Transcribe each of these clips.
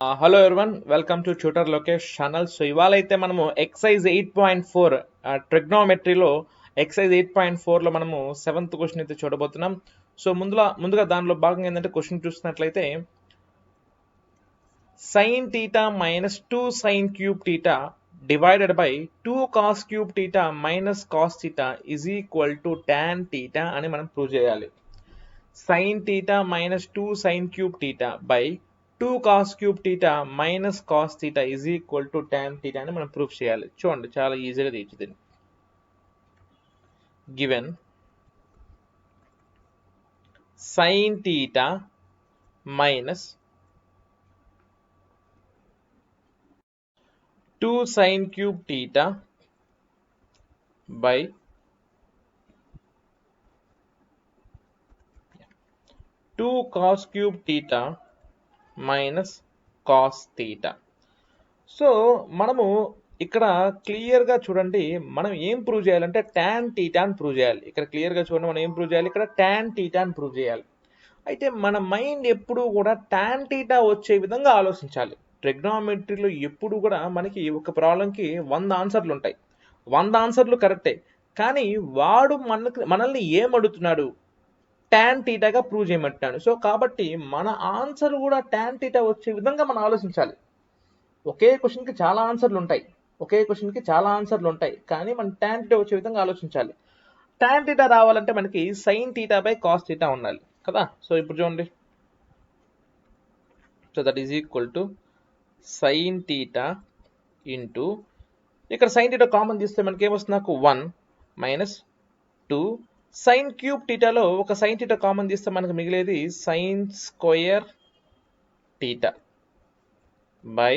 Hello everyone, welcome to Tutor LOKESH channel. So ఇవాళ అయితే మనము exercise 8.4 trigonometry లో exercise 8.4 లో మనము 7th క్వశ్చన్ అయితే చూడబోతున్నాం. సో ముందుగా దానిలో భాగంగా ఏంటంటే క్వశ్చన్ చూస్తున్నట్లయితే sin theta minus 2 sin cube theta divided by 2 cos cube theta minus cos theta is equal to tan theta అని మనం ప్రూవ్ చేయాలి. sin theta minus 2 sin cube theta by 2 cos cube theta minus cos theta is equal to tan theta అని మనం proof చేయాలి. చూడండి చాలా ఈజీగా తీర్చిది. Given sin theta minus 2 sin cube theta by 2 cos cube theta minus cos theta. So మనము ఇక్కడ క్లియర్గా చూడండి, మనం ఏం ప్రూవ్ చేయాలంటే టాన్ థీటా అని ప్రూవ్ చేయాలి. ఇక్కడ క్లియర్గా చూడండి, మనం ఏం ప్రూవ్ చేయాలి, ఇక్కడ టాన్ థీటా అని ప్రూవ్ చేయాలి. అయితే మన మైండ్ ఎప్పుడు కూడా టాన్ థీటా వచ్చే విధంగా ఆలోచించాలి. ట్రిగ్నోమెట్రీలో ఎప్పుడు కూడా మనకి ఒక ప్రాబ్లంకి 100 ఆన్సర్లు ఉంటాయి. 100 ఆన్సర్లు కరెక్టే, కానీ వాడు మనల్ని ఏం అడుగుతున్నాడు, టాన్ థీటాగా ప్రూవ్ చేయమంటున్నాడు. సో కాబట్టి మన ఆన్సర్ కూడా టాన్ థీటా వచ్చే విధంగా మనం ఆలోచించాలి. ఒకే క్వశ్చన్కి చాలా ఆన్సర్లు ఉంటాయి, కానీ మనం టాన్ థీటా వచ్చే విధంగా ఆలోచించాలి. టాన్ థీటా రావాలంటే మనకి sine theta by cos theta ఉండాలి కదా. సో ఇప్పుడు చూడండి, so that is equal to sine theta into, ఇక్కడ సైన్ థీటా కామన్ తీస్తే మనకి ఏమొస్తుంది, నాకు 1 మైనస్ 2 సైన్ క్యూబ్ థీటాలో ఒక సైన్ థీటా కామన్ తీస్తే మనకు మిగిలేది సైన్ స్క్వేర్ థీటా బై,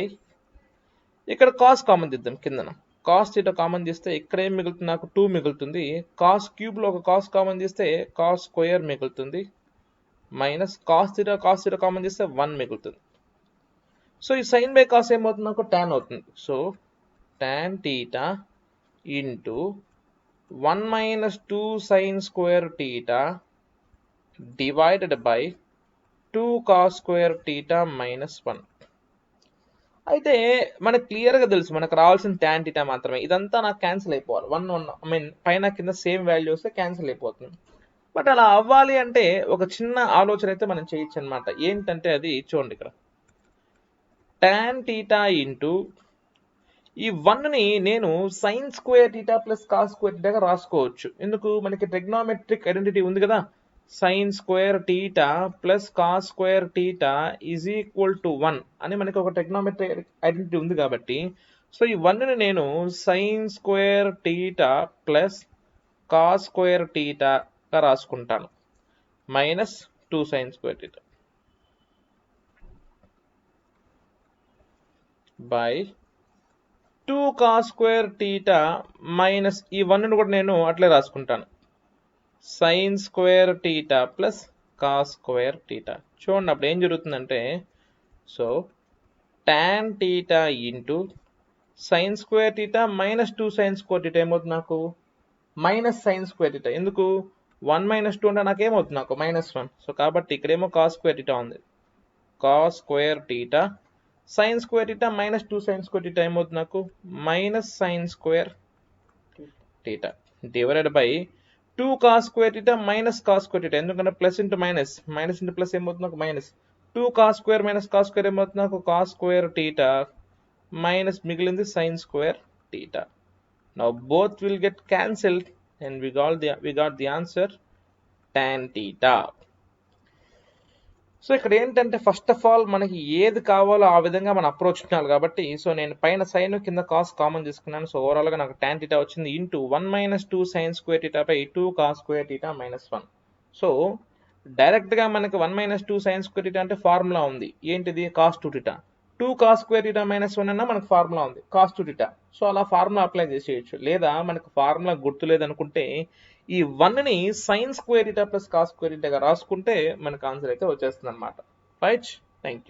ఇక్కడ కాస్ కామన్ తీద్దాం, కిందన కాస్ థీటా కామన్ తీస్తే ఇక్కడ ఏం మిగులుతుంది, నాకు 2 మిగులుతుంది. కాస్ క్యూబ్లో ఒక కాస్ కామన్ తీస్తే కాస్ స్క్వేర్ మిగులుతుంది, మైనస్ కాస్ థీటా కామన్ తీస్తే 1 మిగులుతుంది. సో ఈ సైన్ బై కాస్ ఏమవుతుంది, నాకు టాన్ అవుతుంది. So tan theta into 1 minus 2 sin square theta divided by 2 cos square theta minus 1. అయితే మనకు క్లియర్గా తెలుసు, మనకు రావాల్సిన tan theta మాత్రమే. ఇదంతా నాకు క్యాన్సిల్ అయిపోవాలి. 1 పైన కింద సేమ్ వాల్యూ వస్తే క్యాన్సిల్ అయిపోతుంది. బట్ అలా అవ్వాలి అంటే ఒక చిన్న ఆలోచన అయితే మనం చేయొచ్చు అనమాట. ఏంటంటే అది చూడండి, ఇక్కడ tan theta ఇంటూ ఈ 1ని నేను sine square theta plus cos square థీటాగా రాసుకోవచ్చు. ఎందుకు, మనకి ట్రిగ్నోమెట్రిక్ ఐడెంటిటీ ఉంది కదా, sine square theta plus cos square theta is equal to 1 అని మనకి ఒక ట్రిగ్నోమెట్రిక్ ఐడెంటిటీ ఉంది కాబట్టి, సో ఈ 1ని నేను sine square theta plus cos square థీటాగా రాసుకుంటాను, minus 2 sine square theta by 2 cos square theta minus ఈ 1ని కూడా నేను అట్లే రాసుకుంటాను, sine square theta plus cos square theta. చూడండి అప్పుడు ఏం జరుగుతుందంటే, so tan theta into sine square theta minus 2 sine square theta ఏమవుతుంది, నాకు మైనస్ సైన్ స్క్వేర్ థీటా. ఎందుకు, 1 మైనస్ 2 అంటే నాకు ఏమవుతుంది, నాకు -1. సో కాబట్టి ఇక్కడేమో కాస్ స్క్వేర్ థీటా ఉంది, cos square theta sine square theta minus 2 sine square theta ఏమవుతుంది, నాకు minus sine square theta divided by 2 cos square theta minus cos square theta. ఎందుకంటే plus into minus, minus into plus ఏమవుతుంది, నాకు minus 2 cos square minus cos square ఏమవుతుంది, నాకు cos square theta minus మిగిలింది sine square theta. Now both will get cancelled and we got the answer tan theta. So ఇక్కడ ఏంటంటే first of all మనకి ఏది కావాలో ఆ విధంగా మనం అప్రోచ్ చేయాలి కాబట్టి, సో నేను పైన సైన్ కింద కాస్ కామన్ తీసుకున్నాను. సో ఓవరాల్గా నాకు tan theta వచ్చింది into 1 minus 2 sin square theta by 2 cos square theta minus 1. So డైరెక్ట్గా మనకి 1 minus 2 sin square theta అంటే ఫార్ములా ఉంది, ఏంటిది, cos 2 theta. 2 cos square theta minus 1 అన్నా మనకు ఫార్ములా ఉంది, cos 2 theta. సో అలా ఫార్ములా అప్లై చేసేయచ్చు. లేదా మనకు ఫార్ములా గుర్తులేదనుకుంటే ఈ 1ని sine square theta plus cos square థీటాగా రాసుకుంటే మనకు ఆన్సర్ అయితే వచ్చేస్తుంది అనమాట. Right, thank you.